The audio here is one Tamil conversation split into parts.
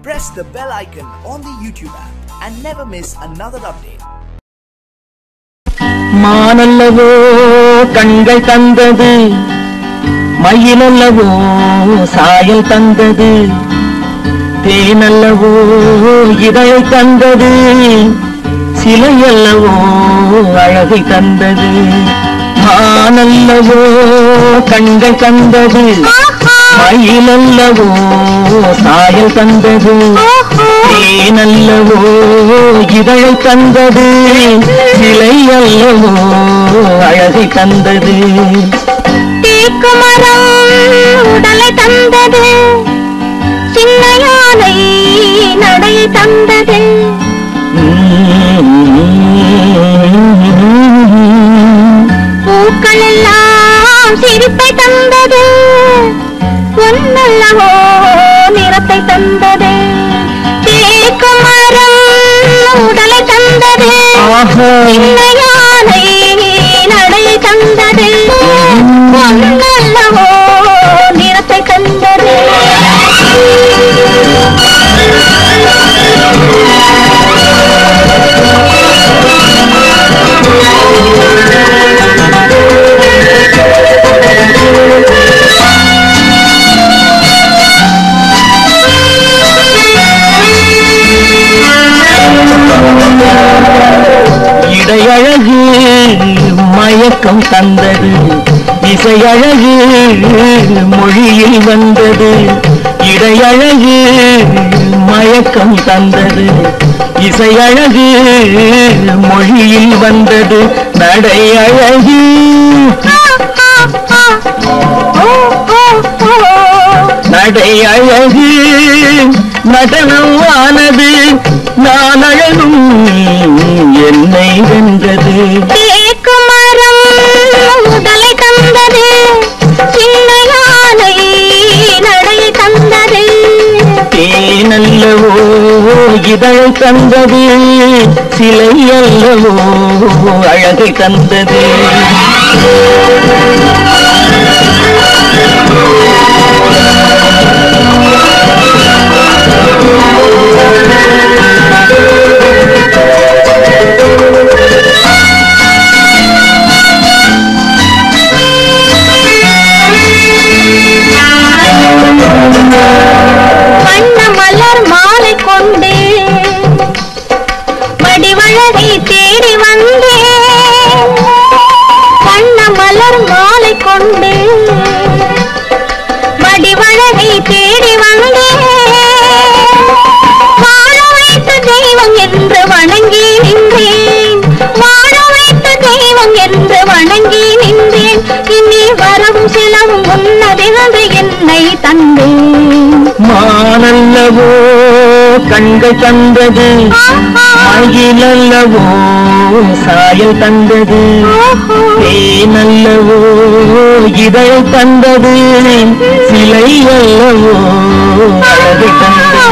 press the bell icon on the YouTube app and never miss another update. மானல்லவோ கண்கள் தந்தது, மயிலல்லவோ சாயல் தந்தது, தேனல்லவோ இதழை தந்தது, சிலையல்லவோ அழகை தந்தது. மானல்லவோ கண்கள் தந்தது, மயிலல்லவோ சாயல் தந்தது, தேனல்லவோ இதழை தந்தது, சிலை அல்லவோ அழகை தந்தது. தேக்குமரம் உடலை தந்தது, சின்ன யானை நடை தந்தது. பூக்கள் எல்லாம் சிரிப்பை தந்தது, பொன்னல்லவோ நிறத்தை தந்தது. தேக்குமரம் உடலை தந்தது, சின்ன யானை நடை தந்தது, பொன்னல்லவோ நிறத்தை தந்தது. இடையழகு மயக்கம் தந்தது, இசையழகு மொழியில் வந்தது. இடையழகு மயக்கம் தந்தது, இசையழகு மொழியில் வந்தது. நடையழகு நடையழகு நடனம் ஆனது, நான் அழகும் என்னை வென்றது. தேக்குமரம் உடலை தந்தது, சின்ன யானை நடை தந்தது. தேனல்லவோ இதழை தந்தது, சிலை அல்லவோ அழகை தந்தது. வண்ண மலர் மாலை கொண்டு வடிவழகை தேடி வந்தேன். வண்ண மலர் மாலை கொண்டு வடிவழகை தேடி வந்தேன். வாழ வைத்த தெய்வம் என்று வணங்கி நின்றேன், வாழ வைத்த தெய்வம் என்று வணங்கி நின்றேன். இனி வரவும் செலவும் உன்னதென்று என்னை தந்தேன். மானல்லவோ கண்கள் தந்தது, மயிலல்லவோ சாயல் தந்தது, தேனல்லவோ இதழை தந்தது, சிலை அல்லவோ அழகை தந்தது.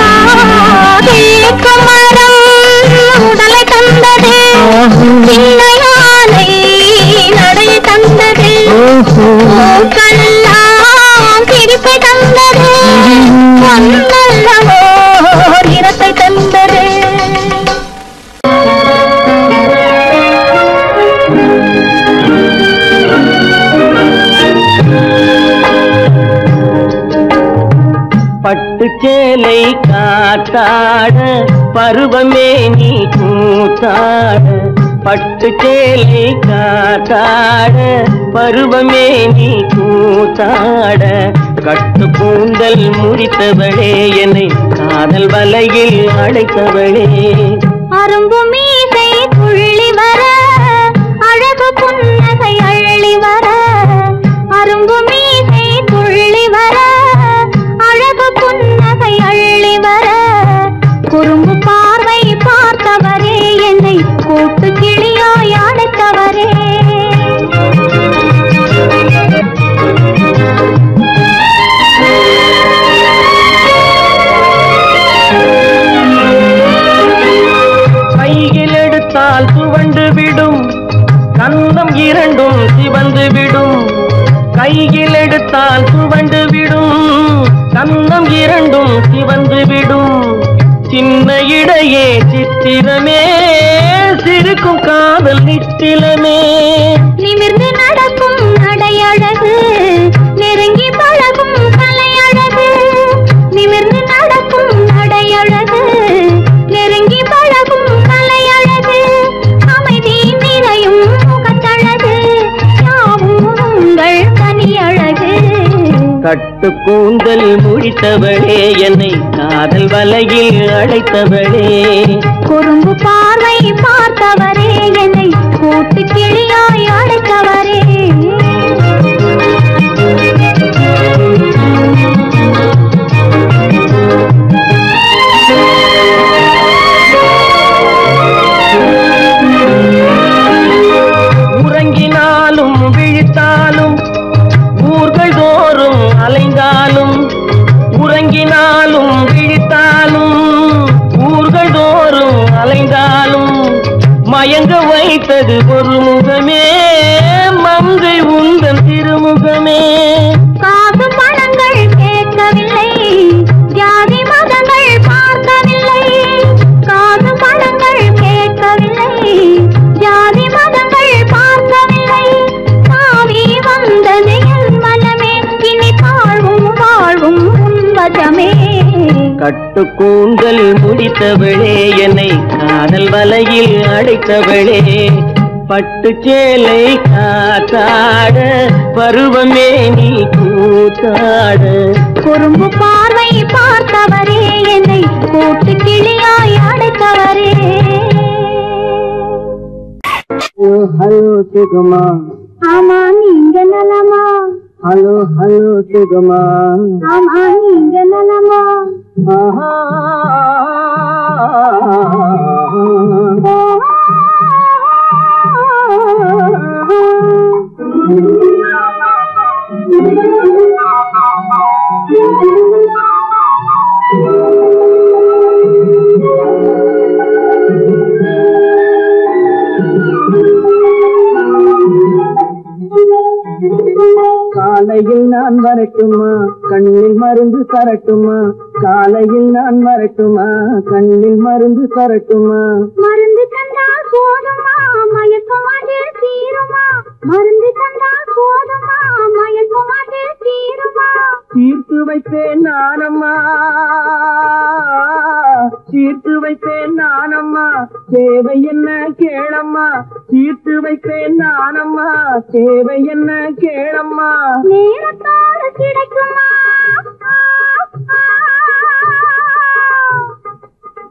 தேக்குமரம் உடலை தந்தது, சின்ன யானை நடை தந்தது, பூக்கெல்லாம் சிரிப்பை தந்தது, பொன்னல்லவோ நிறத்தை தந்தது. பட்டு சேலை காத்தாட பருவமே நீ கூத்தாட, பட்டு சேலை காத்தாட பருவமே நீ கூத்தாட. கட்டு கூந்தல் முறித்தவளே, என்னை காதல் வலையில் அழைத்தவளே. அரும்பு மீசை துள்ளி வர, அழகு புன்னகை அள்ளி வர. அரும்பு மீசை துள்ளி வர, அழகு புன்னகை அள்ளி வர. குறும்பு பார்வை பார்த்தவரே, என்னை கூட்டு கிளியாய் அழைத்தவரே. கையில் எடுத்தால் துவண்டு விடும், கந்தம் இரண்டும் சிவந்து விடும். கையில் எடுத்தால் துவண்டு விடும், கந்தம் இரண்டும் சிவந்து விடும். சின்ன இடையே சித்திரமே சிரிக்கும் காதல் நித்திலமே நிமிர்ந்து நடக்கும் நடையழகு நெருங்கி பழகும் கலையழகு நிமிர்ந்து நடக்கும் நடையழகு நெருங்கி பழகும் கலையழகு அமைதி நிறையும் முகத்தழகு யாவும் உங்கள் கனியழகு கட்டு கூந்தல் முடித்தவளே என்னை காதல் வலையில் அழைத்தவளே குறும்பு பார்வை பார்த்தவரே என்னை கூட்டு கிளியாய் அழைத்தவரே உறங்கினாலும் விழித்தாலும் ஊர்கள் தோறும் அலைந்தாலும் உறங்கினாலும் விழித்தாலும் ஊர்கள் தோறும் அலைந்தாலும் மயங்க வைத்தது ஒரு முகமே மங்கை உந்தன் திருமுகமே காசு பணங்கள் கேட்கவில்லை ஜாதி மதங்கள் பார்க்கவில்லை காசு பணங்கள் கேட்கவில்லை ஜாதி மதங்கள் பார்க்கவில்லை பாவி வந்தது என் மனமே இனி தாழ்வும் வாழ்வும் உன்வசமே கட்டு கூந்தல் முடித்தவளே என்னை காதல் வலையில் அடைத்தவளே பட்டு சேலை காத்தாட பருவமே நீ கூத்தாட குறும்பு பார்வை பார்த்தவரே என்னை கூட்டு கிளியாய் அடைத்தவரே ஹலோ சுகமா ஆமா நீங்க நலமா ஹலோ ஹலோ சுகமா ஆமா நீங்க நலமா காலையில் நான் வரட்டுமா கண்ணில் மருந்து தரட்டுமா காலையில் நான் வரட்டுமா கண்ணில் மருந்து தரட்டுமா மருந்து தந்தால் போதுமா மயக்கம் அதில் தீருமா மருந்து தந்தால் போதுமா மயக்கம் அதில் தீருமா தீர்த்து வைப்பேன் நானம்மா தீர்த்து வைப்பேன் நானம்மா தேவை என்ன கேளம்மா தீர்த்து வைப்பேன் நானம்மா தேவை என்ன கேளம்மா நேரத்தோடு கிடைக்குமா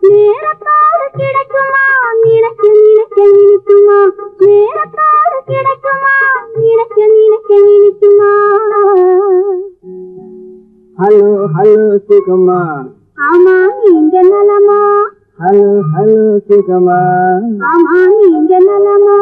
நேரத்தோடு கிடைக்குமா நினைக்க நினைக்க இனிக்குமா நேரத்தோடு கிடைக்குமா நினைக்க நினைக்க இனிக்குமா ஹலோ ஹலோ சுகமா ஆமா நீங்க நலமா ஹலோ ஹலோ சுகமா ஆமா நீங்க நலமா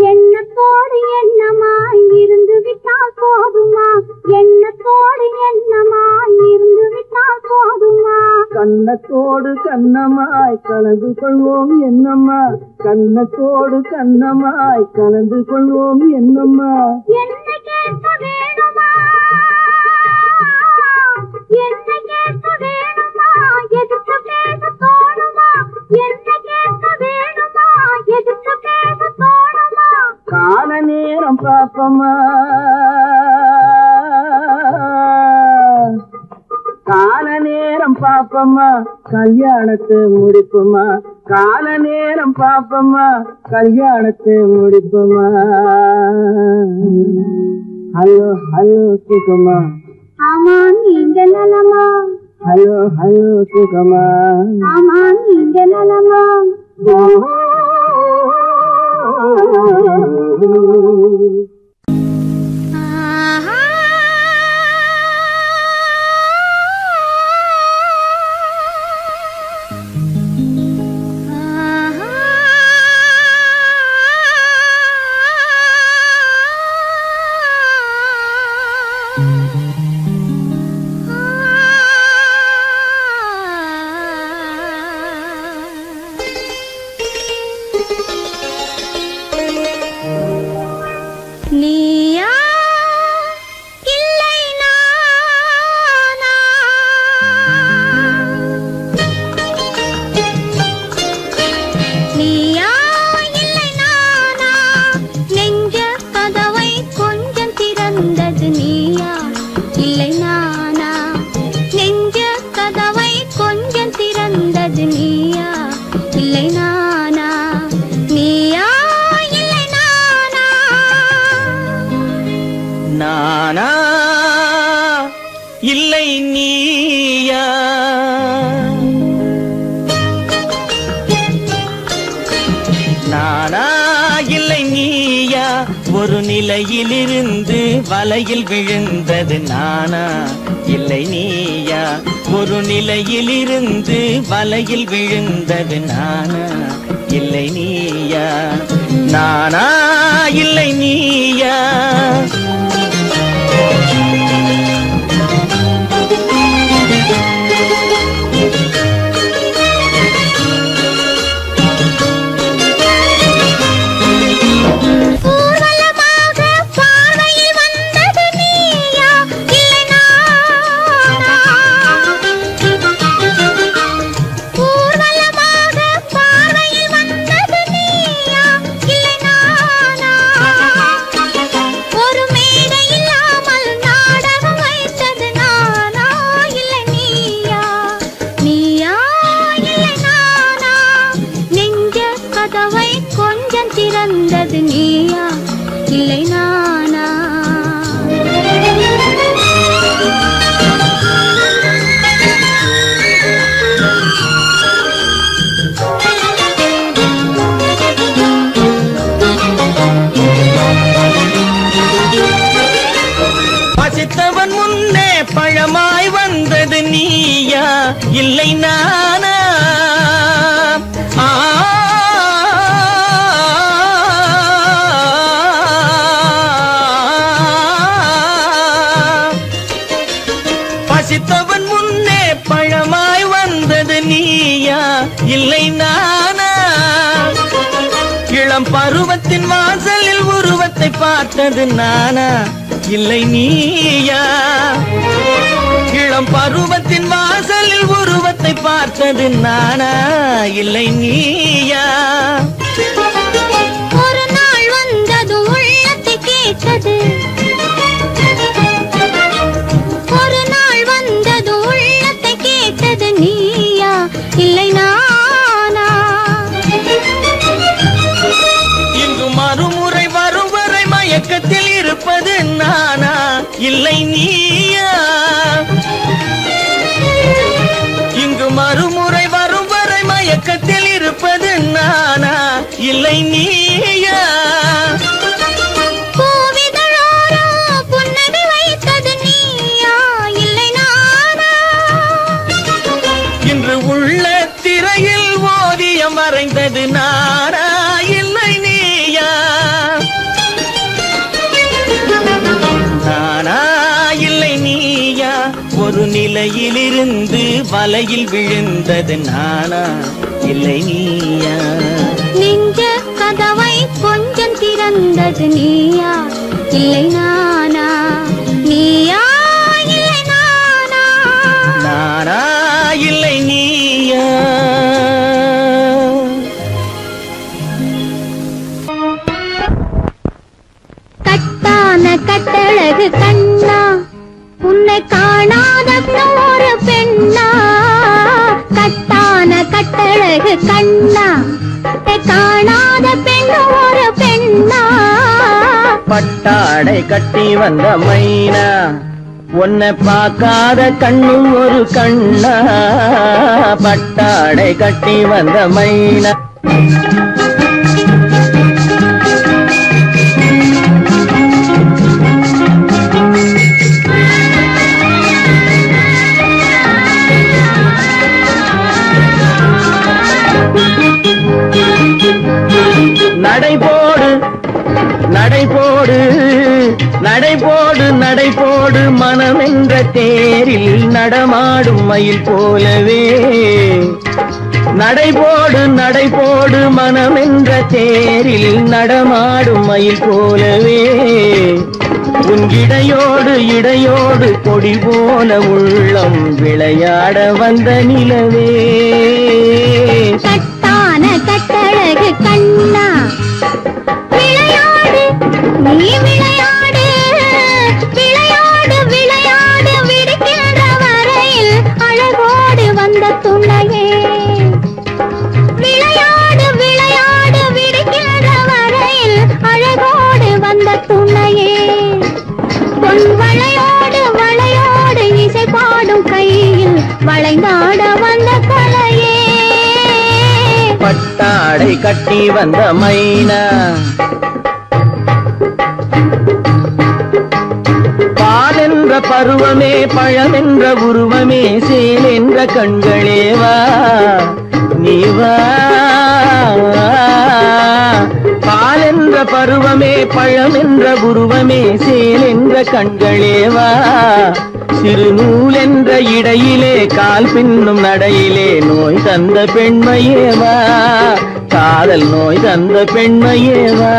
எண்ணத்தோடு எண்ணமாய் இருந்து விட்டால் போதுமா எண்ணத்தோடு எண்ணமாய் இருந்து விட்டால் போதுமா கண்ணத்தோடு கண்ணமாய் கலந்து கொள்வோம் என்னம்மா கண்ணத்தோடு கண்ணமாய் கலந்து கொள்வோம் என்னம்மா என்ன கேட்க வேணுமா என்ன கேட்க வேணுமா எதுக்கு பேச தோணுமா என்ன கேட்க வேணுமா எதுக்கு பேச தோணுமா கால நேரம் பாப்பமா கால நேரம் பாப்பமா கல்யாணத்தை முடிப்புமா கால நேரம் பாப்பமா கல்யாணத்தை முடிப்புமா ஹலோ ஹலோ சுகமா ஆமா நீங்க நலமா ஹலோ ஹலோ சுகமா ஆமா நீங்க நலமா நீயா நானா இல்லை நீயா ஒரு நிலையிலிருந்து வலையில் விழுந்தது நானா இல்லை நீயா ஒரு நிலையிலிருந்து வலையில் விழுந்தது நானா இல்லை நீயா நானா இல்லை நீயா திறந்தது நீயா இல்லை நானா பசித்தவன் முன்னே பழமாய் வந்தது நீயா இல்லை நானா பசித்தவன் முன்னே பழமாய் வந்தது நீயா இல்லை நானா இளம் பருவத்தின் வாசலில் உருவத்தை பார்த்தது நானா இல்லை நீயா இளம் பருவத்தின் வாசலில் உருவத்தை பார்த்தது நானா இல்லை நீயா ஒரு நாள் வந்தது உள்ளத்தை கேட்டது ஒரு நாள் வந்தது உள்ளத்தை கேட்டது நீயா இல்லை நானா இங்கு மறுமுறை வரும் வரை மயக்கத்தில் இருப்பது நானா இல்லை நீயா இங்கு மறுமுறை வரும் வரை மயக்கத்தில் இருப்பது நானா இல்லை நீயா புன்னகை வைத்தது நீயா இல்லை நானா இன்று உள்ள திரையில் ஓவியம் வரைந்தது நானா இல்லை நீயா நானா இல்லை நீயா ஒரு நிலையிலிருந்து வலையில் விழுந்தது நானா இல்லை நீயா நெஞ்ச கதவை கொஞ்சம் திறந்தது நீயா இல்லை நானா நீயா இல்லை நானா நானா இல்லை நீயா கட்டான கட்டழகு கண்ணா உன்னை காணாத ஒரு பெண்ணா கட்டான கட்டழகு கண்ணா உன்னை காணாத பெண் ஒரு பெண்ணா பட்டாடை கட்டி வந்த மைனா உன்னை பார்க்காத கண்ணும் ஒரு கண்ணா பட்டாடை கட்டி வந்த மைனா நடைபோடு நடைபோடு நடைபோடு நடைபோடு மனம் என்ற தேரில் நடமாடும் மயில் போலவே நடைபோடு நடைபோடு மனம் என்ற தேரில் நடமாடும் மயில் போலவே உன் இடையோடு இடையோடு கொடி போல உள்ளம் விளையாட வந்த நிலவே கட்டான கட்டழகு கண்ணா விளையாடு நீ விளையாடு விளையாடு விளையாடு விடுக்கின்ற வரையில் அழகோடு வந்த துணையே விளையாடு விளையாடு விடுக்கின்ற வரையில் அழகோடு வந்த துணையே பொன் வளையோடு வளையோடு இசை பாடும் வளைந்தாட வந்த கலையே பட்டாடை கட்டி வந்த மைனா பால் என்ற பருவமே பழம் என்ற உருவமே சேல் என்ற கண்களேவா நீவா பால் என்ற பருவமே பழம் என்ற உருவமே சேல் என்ற கண்களேவா சிறு நூல் என்ற இடையிலே கால் பின்னும் நடையிலே நோய் தந்த பெண்மையேவா காதல் நோய் தந்த பெண்மையேவா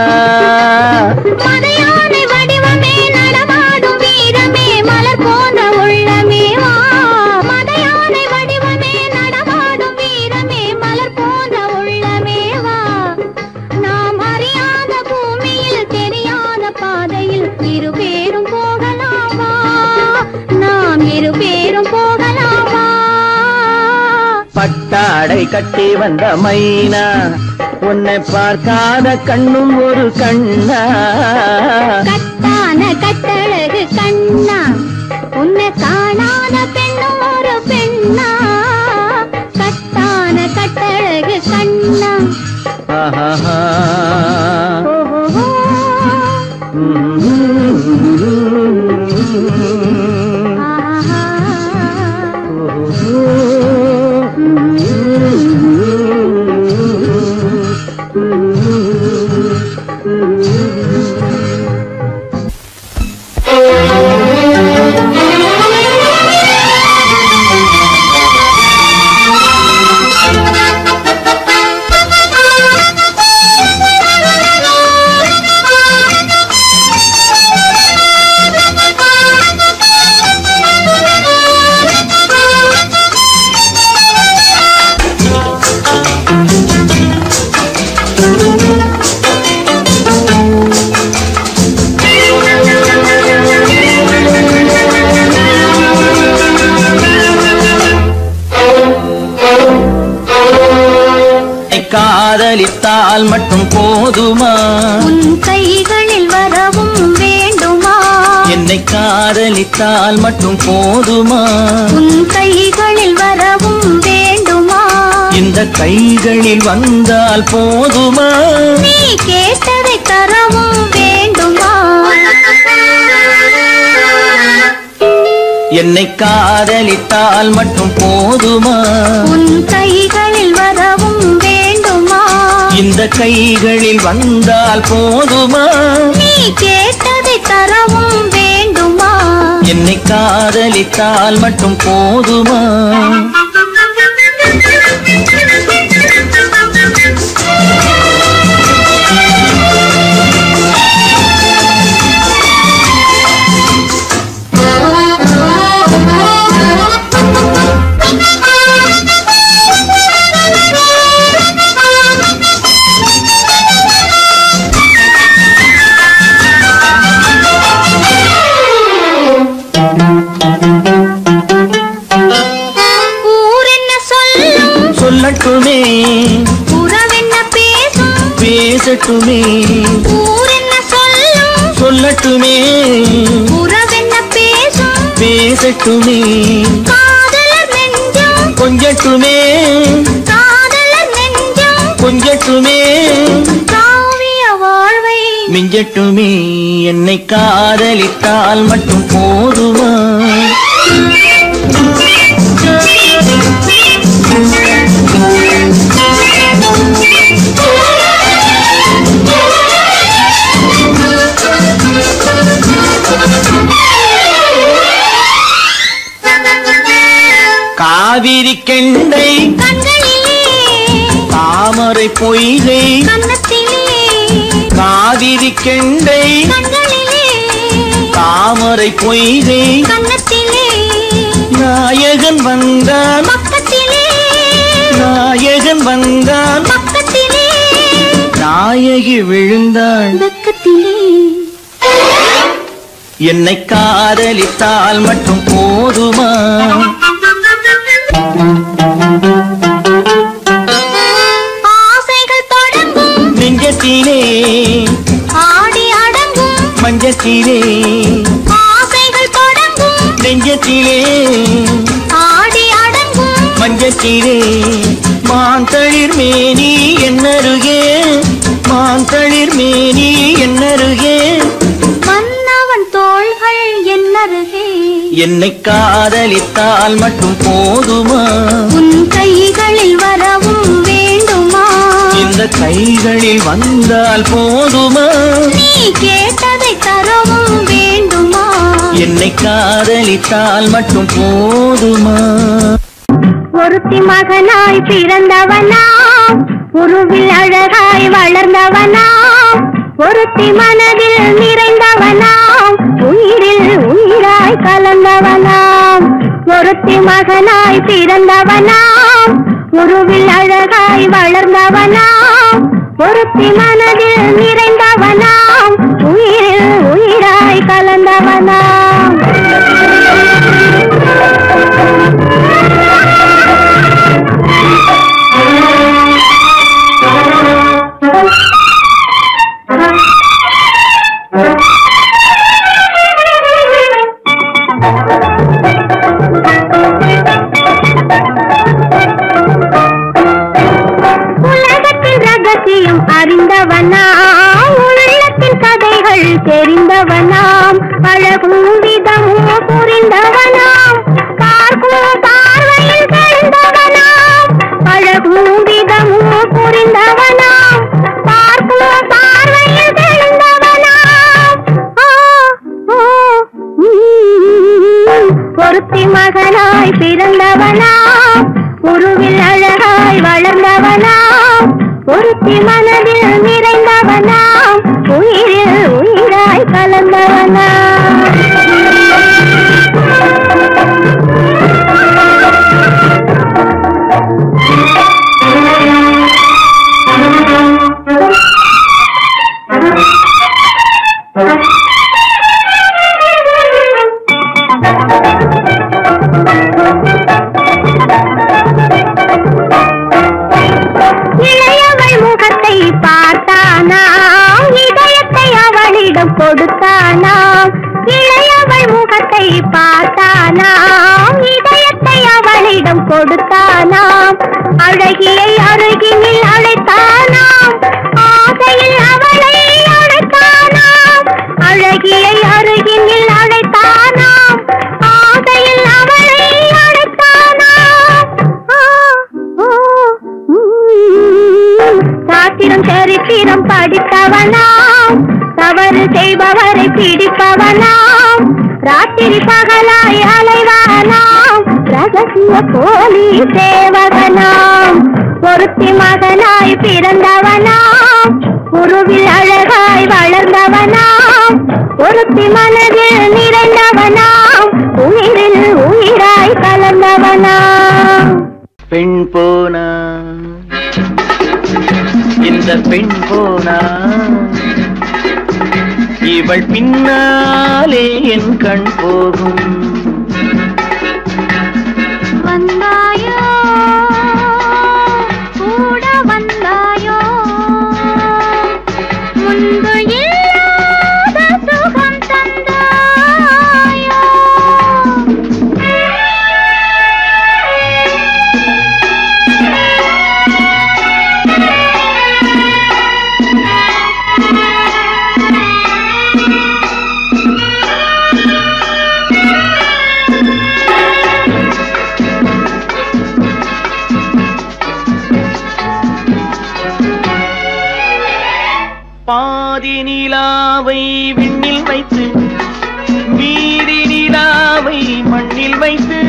மதையானை வடிவமே நடமாடும் வீரமே மலர் போன்ற உள்ளமேவா மதையானை வடிவமே நடமாடும் வீரமே மலர் போன்ற உள்ளமேவா நாம் அறியாத பூமியில் தெரியாத பாதையில் இரு பேரும் போகலாமா நாம் இரு பேரும் போகலாமா பட்டாடை கட்டி வந்த மைனா உன்னை பார்க்காத கண்ணும் ஒரு கண்ணா கட்டான கட்டழகு கண்ணா உன்னை காணாத பெண்ணும் ஒரு பெண்ணா கட்டான கட்டழகு கண்ணா ஆஹா காதலித்தால் மட்டும் போதுமா உன் கைகளில் வரவும் வேண்டுமா என்னை காதலித்தால் மட்டும் போதுமா உன் கைகளில் வரவும் வேண்டுமா இந்த கைகளில் வந்தால் போதுமா நீ கேட்டதை தரவும் வேண்டுமா என்னை காதலித்தால் மட்டும் போதுமா உன் கைகளில் வரவும் வேண்டுமா இந்த கைகளில் வந்தால் போதுமா நீ கேட்டதை தரவும் வேண்டுமா என்னை காதலித்தால் மட்டும் போதுமா சொல்லட்டுமே உறவென்ன பேசும் பேசட்டுமே ஊரென்ன சொல்லும் சொல்லட்டுமே உறவென்ன பேசும் பேசட்டுமே காதலர் நெஞ்சம் கொஞ்சட்டுமே காதலர் நெஞ்சம் கொஞ்சட்டுமே காவிய வாழ்வை மிஞ்சட்டுமே என்னை காதலித்தால் மட்டும் போதுமா காவிரி கெண்டை கண்களிலே தாமரை பொய்கை கன்னத்திலே காவிரி கெண்டை கண்களிலே தாமரை பொய்கை கன்னத்திலே நாயகன் வந்தான் பக்கத்திலே நாயகன் வந்தான் பக்கத்திலே நாயகி விழுந்தாள் பக்கத்திலே என்னை காதலித்தால் மட்டும் போதுமா ஆசைகள் தொடங்கும் நெஞ்சத்திலே ஆடி அடங்கும் மஞ்சத்திலே ஆசைகள் தொடங்கும் நெஞ்சத்திலே ஆடி அடங்கும் மஞ்சக்கிரே மாந்தளிர் மேனி என்னருகே மாந்தளிர் மேனி என்னருகே மன்னவன் தோள்கள் என்னருகே என்னை காதலித்தால் மட்டும் போதுமா உன் கைகளில் வரவும் வேண்டுமா இந்த கைகளில் வந்தால் போதுமா நீ கேட்டதை தரவும் வேண்டுமா என்னை காதலித்தால் மட்டும் போதுமா ஒருத்தி மகனாய் பிறந்தவனாம் உருவில் அழகாய் வளர்ந்தவனாம் ஒருத்தி மனதில் நிறைந்தவனாம் உயிரில் உயிராய் கலந்தவனாம் ஒருத்தி மகனாய் பிறந்தவனாம் உருவில் அழகாய் வளர்ந்தவனாம் ஒருத்தி மனதில் நிறைந்தவனாம் உயிரில் உயிராய் கலந்தவனாம் உலகத்தின் ரகசியம் அறிந்தவனாம் உள்ளத்தின் கதைகள் தெரிந்தவனாம் அழகும் விதமும் புரிந்தவனாம் பார்க்கும் பார்வையில் தெரிந்தவனாம் அழகும் விதமும் புரிந்தவனாம் பார்க்கும் பார்வையில் தெரிந்தவனாம் ஒருத்தி மகனாய் பிறந்தவனாம் உருவில் அழகாய் வளர்ந்தவனாம் ஒருத்தி மனதில் நிறைந்தவனாம் உயிரில் உயிராய் கலந்தவனாம் இளையவள் முகத்தை பார்த்தானாம் இதயத்தை அவளிடம் கொடுத்தானாம் இளையவள் முகத்தை பார்த்தானாம் இதயத்தை அவளிடம் கொடுத்தானாம் அழகியை அருகினில் அழைத்தானாம் ஆசையில் அவளை அழைத்தானாம் அழகியை அருகினில் அழைத்தானாம் ஆசையில் அவளை அழைத்தானாம் சாத்திரம் சரித்திரம் படித்தவனாம் தவறு செய்பவரை பிடிப்பவனாம் ராத்திரி பகலாய் அலைவானாம் ரகசிய போலி சேவகனாம் ஒருத்தி மகனாய் பிறந்தவனாம் உருவில் அழகாய் வளர்ந்தவனாம் ஒருத்தி மனதில் நிறைந்தவனாம் உயிரில் உயிராய் கலந்தவனாம் பெண் போனா இந்த பெண் போனா இவள் பின்னாலே என் கண் போகும் வந்தாயோ கூட வந்தாயோ முன்பு இல்லாத சுகம் தந்தாயோ பாதி நிலாவை விண்ணில் வைத்து மீதி நிலாவை மண்ணில் வைத்து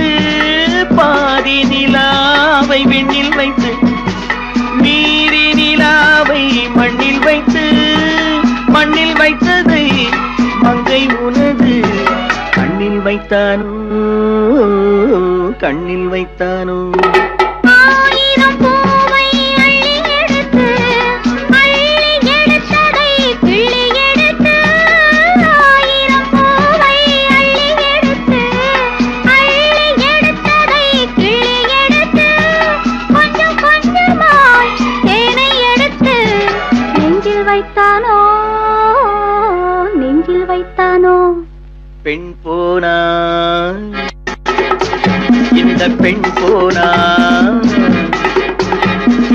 பாதி நிலாவை விண்ணில் வைத்து மீதி நிலாவை மண்ணில் வைத்து மண்ணில் வைத்ததை மங்கை உனது கண்ணில் வைத்தானோ கண்ணில் வைத்தானோ ஆயிரம் பூவை அள்ளி எடுத்து அள்ளி எடுத்ததை கிள்ளி எடுத்து ஆயிரம் பூவை அள்ளி எடுத்து அள்ளி எடுத்ததை கிள்ளி எடுத்து கொஞ்சம் கொஞ்சமாய் தேனை எடுத்து நெஞ்சில் வைத்தானோ நெஞ்சில் வைத்தானோ பெண் போனா இந்த பெண் போனா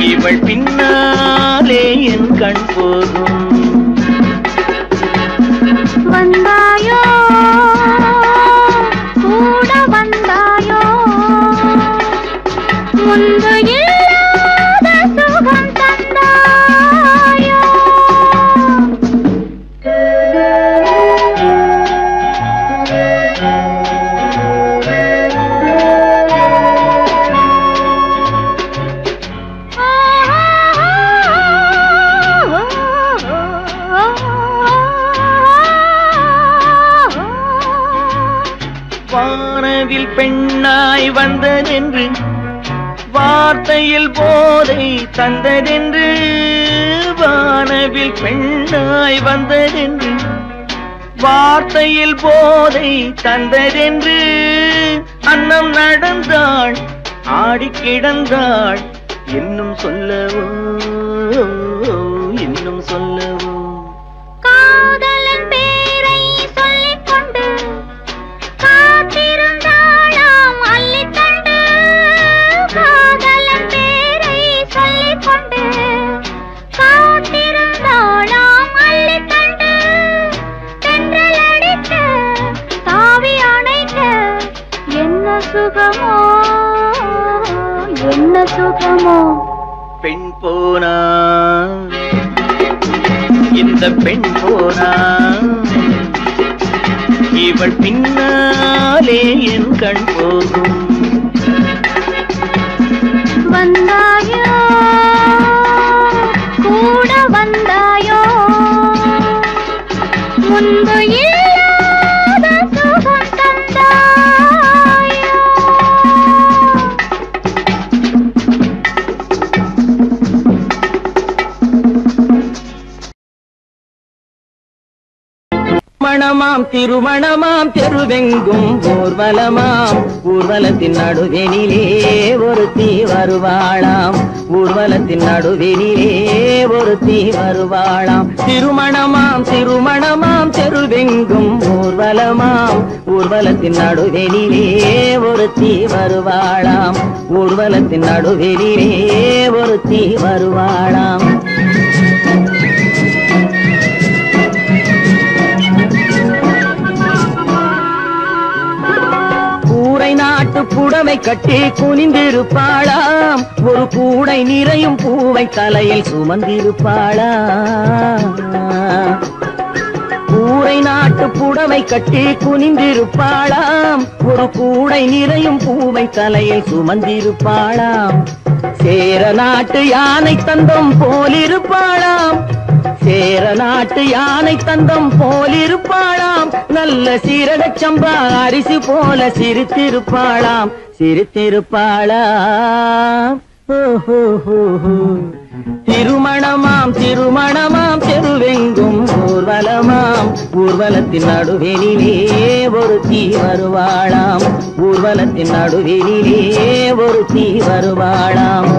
இவள் பின்னாலே என் கண் போகும். வந்தாயோ கூட வந்தாயோ முன்பு இல்லாத சுகம் தந்தாயோ. வானவில் பெண்ணாய் வந்ததென்று வார்த்தையில் போதை தந்ததென்று. வானவில் பெண்ணாய் வந்ததென்று வார்த்தையில் போதை தந்ததென்று. அன்னம் நடந்தாள் ஆடி கிடந்தாள் இன்னும் சொல்லவோ இன்னும் சொல்லவோ. காதலன் பேரை சொல்லிக் கொண்டு காத்திருந்தாளாம் அள்ளித்தண்டு. காதலன் பேரை சொல்லிக் கொண்டு காத்திருந்தாளாம் அள்ளித்தண்டு. தென்றல் அடிக்க தாவி அணைக்க என்ன சுகமோ என்ன சுகமோ. பெண் போனா இந்த பெண் போனா இவள் பின்னாலே என் கண் போகும். வந்தாயோ கூட வந்தாயோ முன்பு இல்லாத சுகம் தந்தாயோ. மணமாம் திருமணமாம் தெருவெங்கும் ஊர்வலமாம். ஊர்வலத்தின் நடுவெனிலே ஒருத்தி வருவாளாம். ஊர்வலத்தின் நடுவெனிலே ஒருத்தி வருவாளாம். திருமணமாம் திருமணமாம் தெருவெங்கும் ஊர்வலமாம். ஊர்வலத்தின் நடுவெனிலே ஒருத்தி வருவாளாம். ஊர்வலத்தின் நடுவெனிலே ஒருத்தி வருவாளாம். நாட்டு புடவை கட்டி குனிந்திருப்பாளாம். ஒரு கூடை நிறையும் பூவை தலையில் சுமந்திருப்பாளாம். கூரை நாட்டு புடவை கட்டி குனிந்திருப்பாளாம். ஒரு கூடை நிறையும் பூவை தலையில் சுமந்திருப்பாளாம். சேர நாட்டு யானை தந்தம் போலிருப்பாளாம். சேர நாட்டு யானை தந்தம் போலிருப்பாளாம். நல்ல சீரகச் சம்பா அரிசி போல சிரித்திருப்பாளாம். சிரித்திருப்பாளாம். திருமணமாம் திருமணமாம் தெருவெங்கும் ஊர்வலமாம். ஊர்வலத்தின் நடுவெனிலே ஒருத்தி வருவாளாம். ஊர்வலத்தின் நடுவெனிலே ஒருத்தி வருவாளாம்.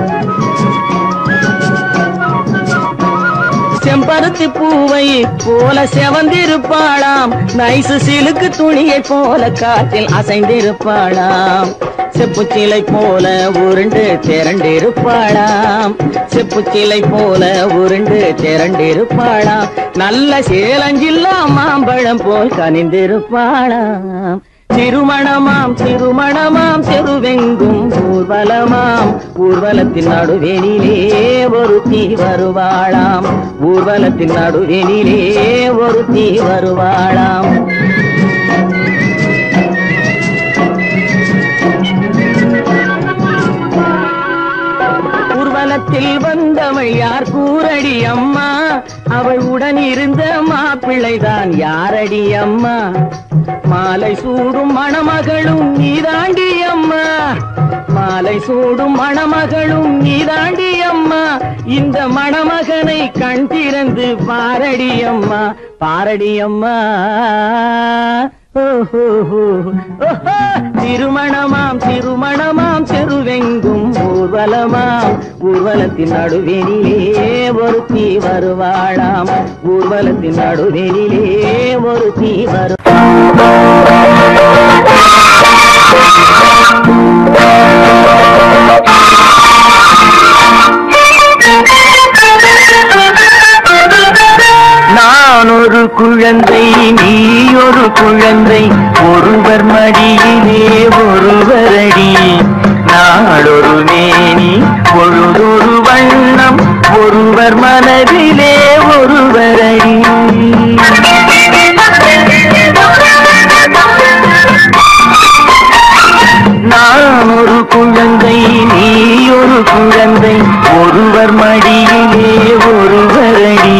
செம்பருத்தி பூவை போல செவந்திருப்பாளாம். நைசு சிலுக்கு துணியை போல காற்றில் அசைந்திருப்பாளாம். செப்புச்சிலை போல உருண்டு திரண்டிருப்பாளாம். செப்புச்சிலை போல உருண்டு திரண்டிருப்பாளாம். நல்ல சேலஞ்சில்லா மாம்பழம் போல் கனிந்திருப்பாளாம். திருமணமாம் திருமணமாம் தெருவெங்கும் ஊர்வலமாம். ஊர்வலத்தின் நடுவெனிலே ஒருத்தி வருவாளாம். ஊர்வலத்தின் நடுவெனிலே ஒருத்தி வருவாளாம். ஊர்வலத்தில் வந்தவள் யார் கூரடி அம்மா. அவள் உடன் இருந்த மாப்பிள்ளைதான் யாரடி அம்மா. மாலை சூடும் மணமகளும் நீதாண்டி அம்மா. மாலை சூடும் மணமகளும் நீதாண்டி அம்மா. இந்த மணமகனை கண் திறந்து பாரடி அம்மா. பாரடி அம்மா. திருமணமாம் திருமணமாம் தெருவெங்கும் ஊர்வலமாம். ஊர்வலத்தின் நடுவெனிலே ஒருத்தி வருவாளாம். ஊர்வலத்தின் நடுவெனிலே ஒருத்தி வருவாளாம். நான் ஒரு குழந்தை, நீ ஒரு குழந்தை, ஒருவர் மடியிலே ஒருவரடி. நாளொரு மேனி பொழுதொரு வண்ணம், ஒருவர் மனதிலே ஒருவரடி. நான் ஒரு குழந்தை, நீ ஒரு குழந்தை, ஒருவர் மடியிலே ஒருவரடி.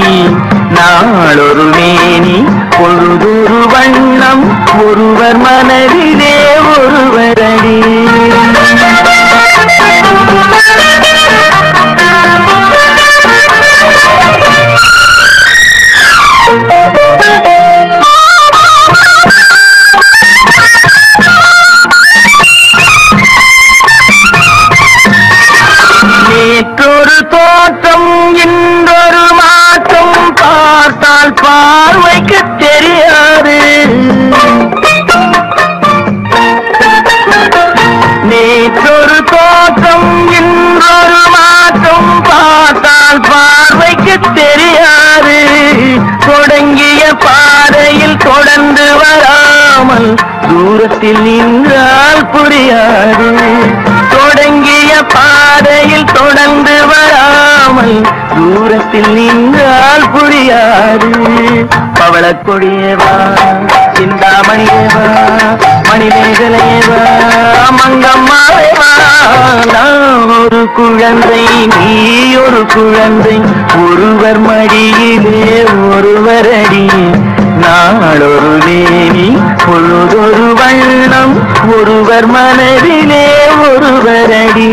நாளொரு மேனி பொழுதொரு வண்ணம், ஒருவர் மனதிலே ஒருவரடி. நேற்றொரு தோற்றம், இன்றொரு மாற்றம், பார்த்தால் பார்வைக்கு தெரியாது. நேற்றொரு தோற்றம், இன்றொரு மாற்றம், பார்த்தால் பார்வைக்கு தெரியாது. தொடங்கிய பாதையில் தொடர்ந்து வராமல் தூரத்தில் நின்றால் புரியாது. தொடங்கிய பாதையில் தொடர்ந்து வராமல் தூரத்தில் நின்றால் புரியாது. பவளக்கொடியேவா, சிந்தாமணியேவா, மணிமேகலையேவா, மங்கம்மாவேவா. நான் ஒரு குழந்தை, நீ ஒரு குழந்தை, ஒருவர் மடியிலே ஒருவரடி. நாளொரு மேனி பொழுதொரு வண்ணம், ஒருவர் மனதிலே ஒருவரடி.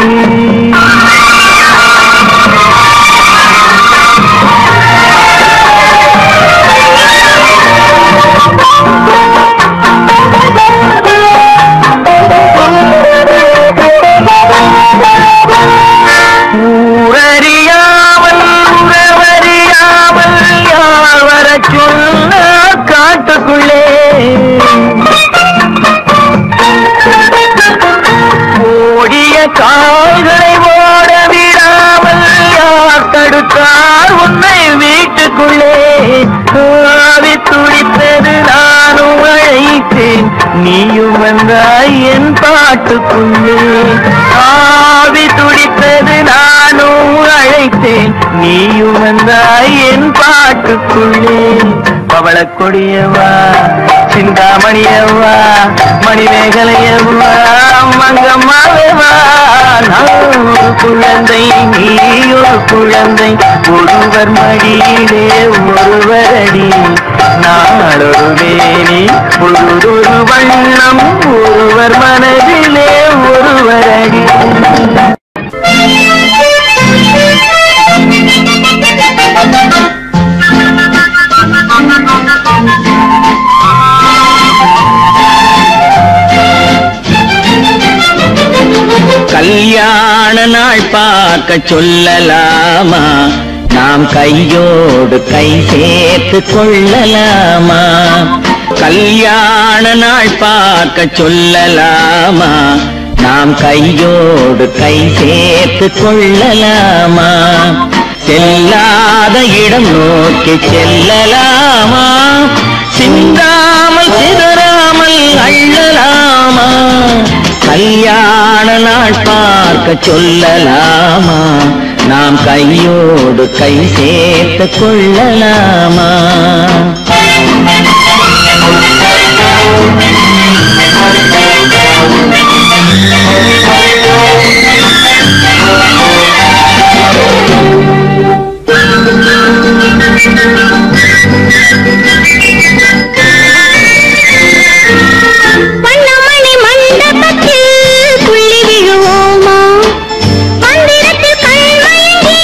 ஊரறியாமல் உறவறியாமல் யார் வர சொல்ல காட்டுக்குள்ளே ஓடிய கால்களை ஓட விடாமல் யார் தடுத்தார் உன்னை வீட்டுக்குள்ளே. ஆவி துடித்தது நானும் அழைத்தேன், நீயும் வந்தாய் என் பாட்டுக்குள்ளே. ஆவி துடித்தது நானும் அழைத்தேன், நீயும் வந்தாய் என் பாட்டுக்குள்ளே. பவளக்கொடியவா, சிந்தாமணியவா, மணிமேகலையவா, மங்கம்மாவேவா. நான் ஒரு குழந்தை, நீ ஒரு குழந்தை, ஒருவர் மடியிலே ஒருவரடி. நாளொரு மேனி பொழுதொரு வண்ணம், ஒருவர் மனதிலே ஒருவரடி. கல்யாண நாள் பார்க்க சொல்லலாமா, நாம் கையோடு கை சேர்த்து கொள்ளலாமா. கல்யாண நாள் பார்க்க சொல்லலாமா, நாம் கையோடு கை சேர்த்து கொள்ளலாமா. செல்லாத இடம் நோக்கி செல்லலாமா, சிந்தாமல் சிதறாமல் அள்ளலாமா. கல்யாண நாள் பார்க்க சொல்லலாமா, நாம் கையோடு கை சேர்த்து கொள்ளலாமா. வண்ணமணி மண்டபத்தில் புள்ளி விழுவோமா, மந்திரத்தில் கண்மயங்கி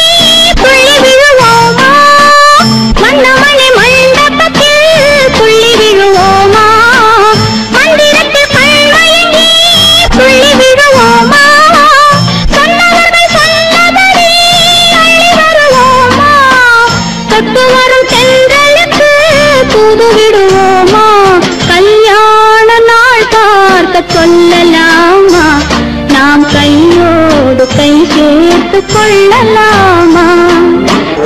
புள்ளி விழுவோமா. வண்ணமணி மண்டபத்தில் புள்ளி விழுவோமா, மந்திரத்தில் கண்மயங்கி புள்ளி விழுவோமா. சொன்னவர்கள் சொன்னபடி அள்ளி வருவோமா, தொட்டு வரும் தென்றலுக்கு தூது விடுவோமா. கல்யாண நாள் பார்க்க சொல்லலாமா, நாம் கையோடு கொள்ளலாமா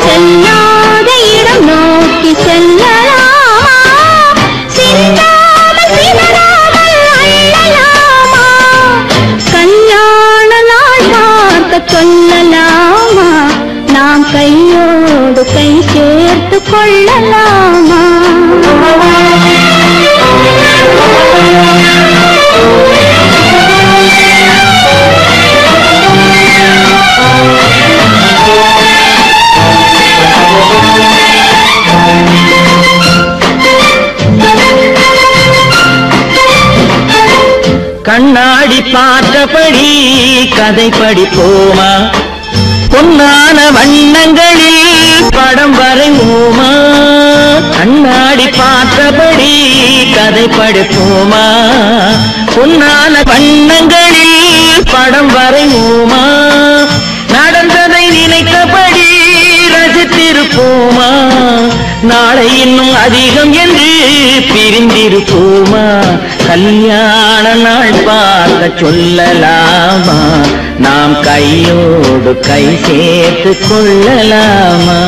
செல்லாத இடம் நோக்கி செல்லலாமா சிந்தாமல் சிதறாமல் அள்ளலாமா கல்யாண நாள் பார்க்க சொல்லலாமா நாம் கையோடு கை சேர்த்து கொள்ளலாமா கண்ணாடி பார்த்தபடி கதை படிப்போமா பொன்னான வண்ணங்களில் படம் வரைவோமா கண்ணாடி பார்த்தபடி கதை படிப்போமா பொன்னான வண்ணங்களில் படம் வரைவோமா நடந்ததை நினைத்தபடி ரசித்திருப்போமா நாளை இன்னும் அதிகம் என்று பிரிந்திருப்போமா கல்யாண நாள் பார்க்க சொல்லலாமா நாம் கையோடு கை சேர்த்து கொள்ளலாமா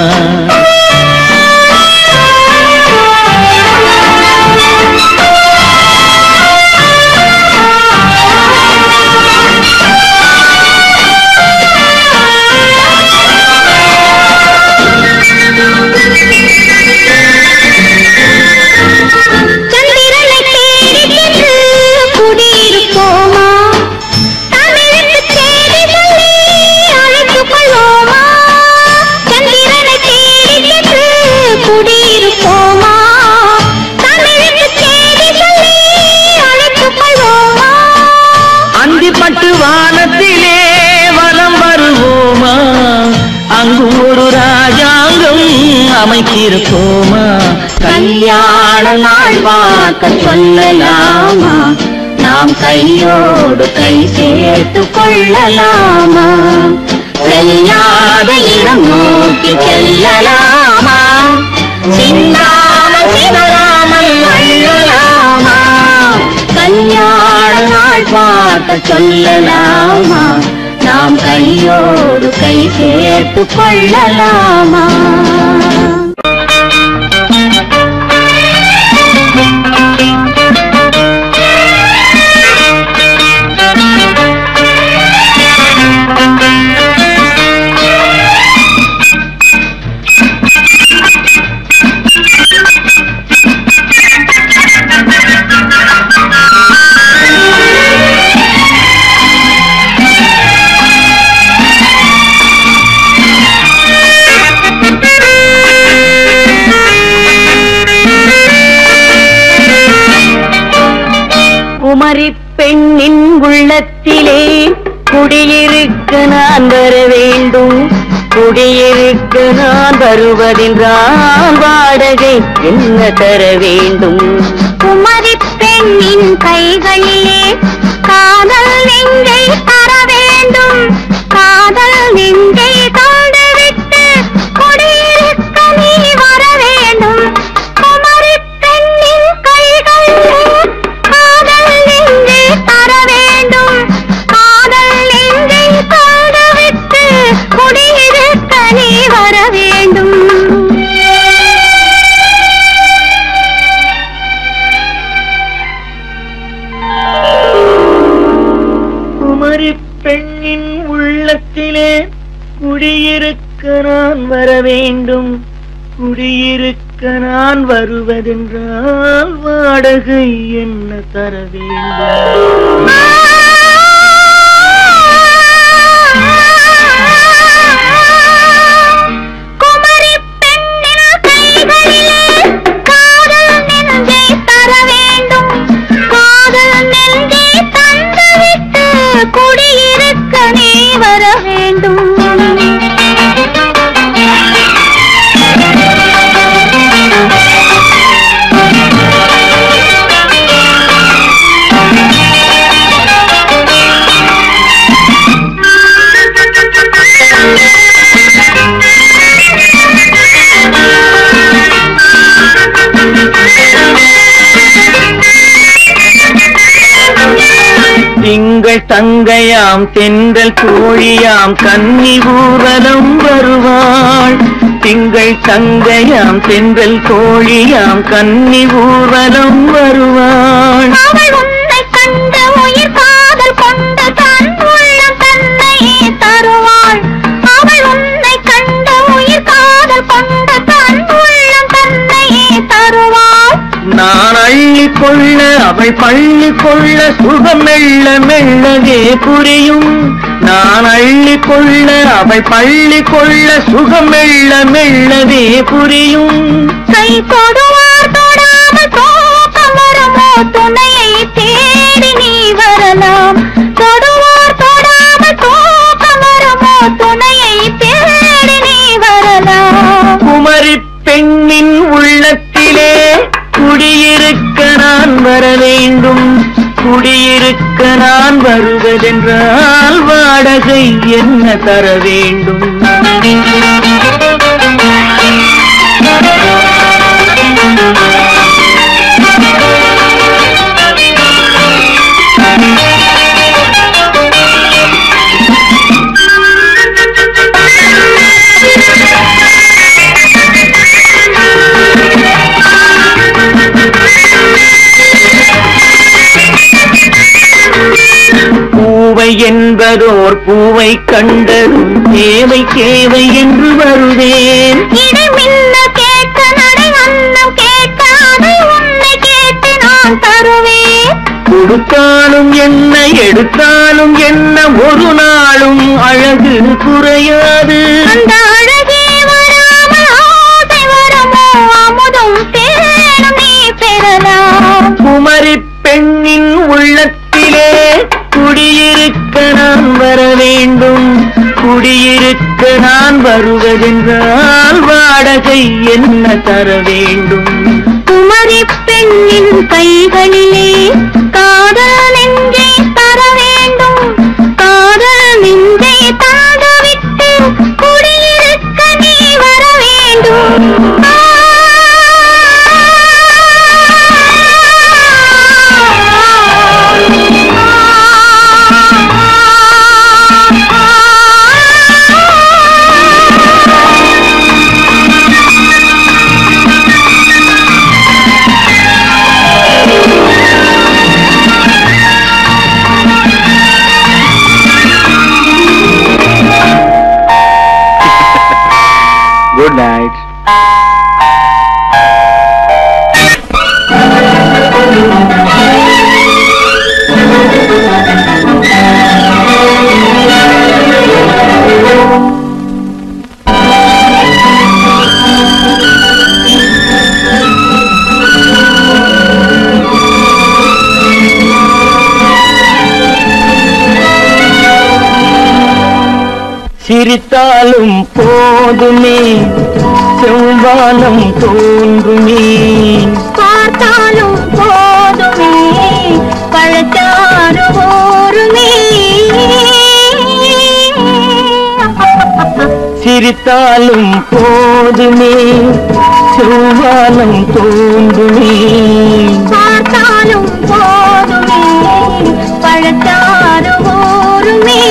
பட்டு வானத்திலே வலம் வருவோமா அங்கு ஒரு ராஜாங்கம் அமைத்திருப்போமா கல்யாண நாள் பார்க்க சொல்லலாமா நாம் கையோடு கை சேர்த்து கொள்ளலாமா செல்லாத இடம் நோக்கி செல்லலாமா சிந்தாமல் சிதறாமல் அள்ளலாமா கல்யாண நாள் பார்க்க சொல்லலாமா நாம் கையோடு கை சேர்த்து கொள்ளலாமா குமரி பெண்ணின் உள்ளத்திலே குடியிருக்க நான் வர வேண்டும் குடியிருக்க நான் வருவதென்றால் வாடகை என்ன தர வேண்டும் குமரி பெண்ணின் கைகளிலே காதல் நெஞ்சை தர வேண்டும் காதல் நெஞ்சை தந்துவிட்டு குடியிருக்க நீ வர வேண்டும் குமரி பெண்ணின் கைகளிலே காதல் நெஞ்சை தர வேண்டும் காதல் நெஞ்சை தந்துவிட்டு குடியிருக்க நீ வர வேண்டும் குமரி பெண்ணின் உள்ளத்திலே குடியிருக்க நான் வர வேண்டும் குடியிருக்க நான் வருவதென்றால் வாடகை என்ன தர வேண்டும் குமரி பெண்ணின் கைகளிலே காதல் நெஞ்சை தர வேண்டும் காதல் நெஞ்சை தந்துவிட்டு குடியிருக்க நீ வர வேண்டும் திங்கள் தங்கையாம் தென்றல் தோழியாம் கன்னி ஊர்வலம் வருவாள். திங்கள் தங்கையாம் தென்றல் தோழியாம் கன்னி ஊர்வலம் வருவாள். அவள் உன்னை கண்ட உயிர் காதல் கொண்ட தன் உள்ளம் தன்னையே தருவாள். அவள் உன்னை கண்ட உயிர் காதல் கொண்ட தன் உள்ளம் தன்னையே தருவாள். நான் அள்ளி கொள்ள அவள் பள்ளி கொள்ள சுகம் மெல்ல மெல்லவே புரியும். நான் அள்ளி கொள்ள அவள் பள்ளி கொள்ள சுகம் மெல்ல மெல்லவே புரியும். கை தொடுவார் தொடாமல் தூக்கம் வருமோ துணையை தேடி நீ வரலாம். தொடுவார் தொடாமல் தூக்கம் வருமோ துணையை தேடி நீ வரலாம். குமரி பெண்ணின் உள்ளத்திலே குடியிருக்க நான் வர வேண்டும். குடியிருக்க நான் வருவதென்றால் வாடகை என்ன தர வேண்டும்? பூவை என்பதோர் பூவை கண்டதும் தேவை தேவை என்று வருவேன். இடை மின்ன கேட்க நடை அன்னம் கேட்க அதை உன்னை கேட்டு நான் தருவேன். கொடுத்தாலும் என்ன எடுத்தாலும் என்ன ஒரு நாளும் அழகு குறையாது. அந்த அழகே வராமல் ஆசை வரமோ அமுதும் தேனும் நீ பெறலாம். குமரி பெண்ணின் உள்ளத்திலே குடியிருக்க நான் வர வேண்டும். குடியிருக்க நான் வருவதென்றால் வாடகை என்ன தர வேண்டும்? குமரி பெண்ணின் கைகளிலே காதல் நெஞ்சை தர வேண்டும். காதல் நெஞ்சை தந்துவிட்டு குடியிருக்க நீ வர வேண்டும். Good night. சிரித்தாலும் போதுமே செவ்வானம் தோன்றுமே. பார்த்தாலும் போதுமே பழச்சாறு ஊருமே. சிரித்தாலும் போதுமே செவ்வானம் தோன்றுமே. பார்த்தாலும் போதுமே பழச்சாறு ஊருமே.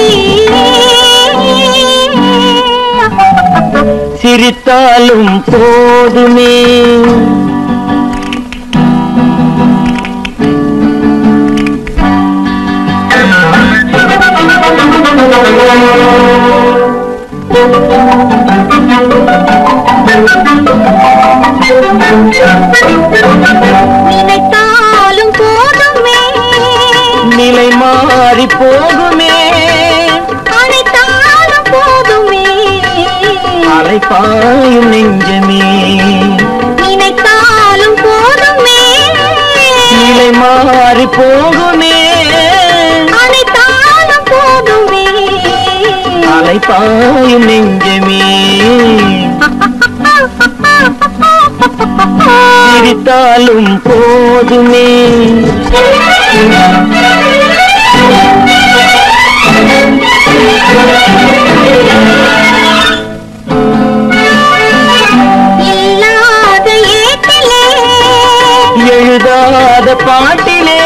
சிரித்தாலும் போதுமே. நினைத்தாலும் போதுமே நிலை மாறி போகுமே. அனைத்தாலும் போதுமே அலைப்பாயும் நெஞ்சமே. நினைத்தாலும் போதுமே நிலை மாறி போகுமே. அனைத்தாலும் போதுமே அலைப்பாயும் நெஞ்சமே. சிரித்தாலும் போதுமே. இல்லாத ஏட்டிலே எழுதாத பாட்டிலே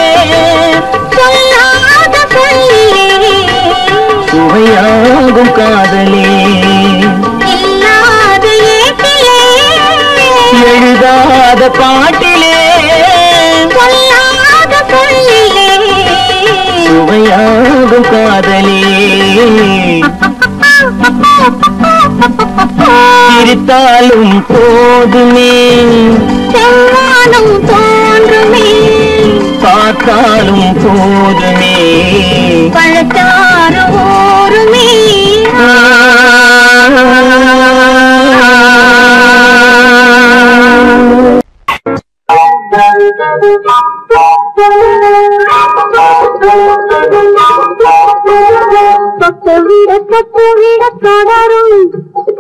சொல்லாத சொல் சொல்லாத பாட்டிலே சொல்லாத சொல்லிலே சுவையாகும் காதலே சிரித்தாலும் போதுமே செவ்வானம் தோன்றுமே பார்த்தாலும் போதுமே பழச்சாறு ஊருமே பட்டுவிட தொடரும்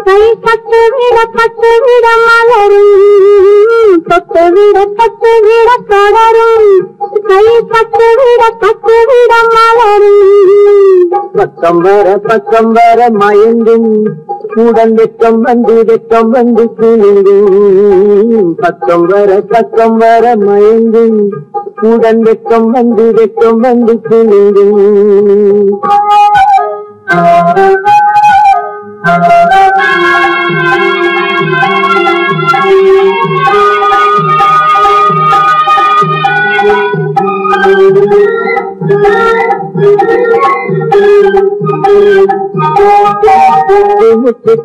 கை பட்டுவிட மலரும் பட்டுவிட தொடரும் கை பட்டுவிட மலரும் பக்கம் வர மயங்கும் கூடன் வெக்கம் வந்து குளிரும் பக்கம் வர மயங்கும் கூடன் வெக்கம் வந்து குளிரும்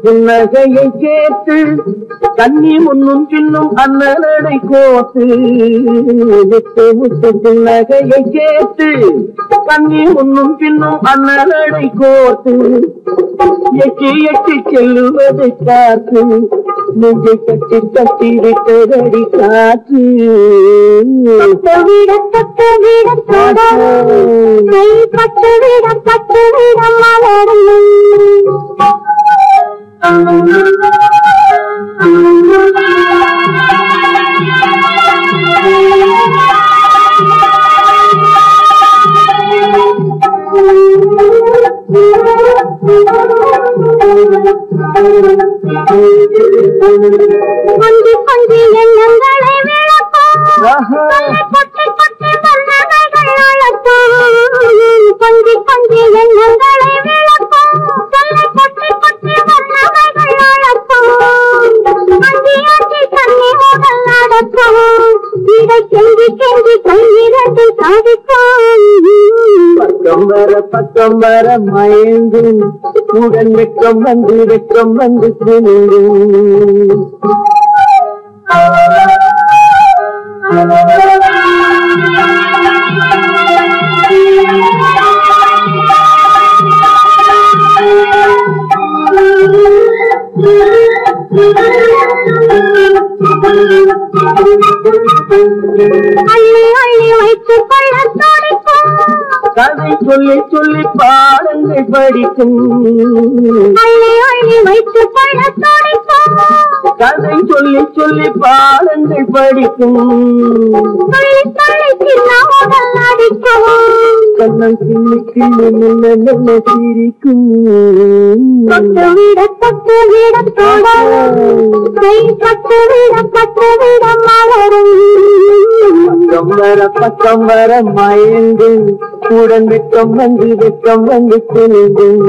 புன்னகையை கேட்டு கண்ணி முன்னும் பின்னும் அண்ணனை கோத்து முத்து புன்னகையை கேட்டு கண்ணி முன்னும் பின்னும் அண்ணனை கோத்து எட்டி செல்லுவதை பார்த்து நெஞ்சை கட்டி விட்டதடி காற்று பட்டுவிட தொடரும் கை பட்டுவிட மலரும் கொஞ்சி எண்ணங்களை விளக்கும் கொட்டி வண்ணமைகள் அழக்கும் கொஞ்சி எண்ணங்களை விளக்கும் கொட்டி வண்ணமைகள் அழக்கும் அஞ்சி தண்ணி முதல் நடக்கும் இதை கெஞ்சி கையிரண்டு சாதிக்கும் பக்கம் வர மயங்கும் உடன் வெக்கம் வந்து குளிரும் அள்ளி வைத்துக் கொள்ள துடிக்கும் கதை சொல்லி பாடங்கள் படிக்கும் அள்ளி வைத்துக் கொள்ள துடிக்கும் கதை சொல்லி பாடங்கள் படிக்கும் சின்ன முதல் அடிக்கும் கண்ணம் கிள்ளி சிரிக்கும் பட்டுவிட தொடரும் கை பட்டுவிட மலரும் பக்கம் வர மயங்கும் கூடன் வெக்கம் வந்து குளிரும்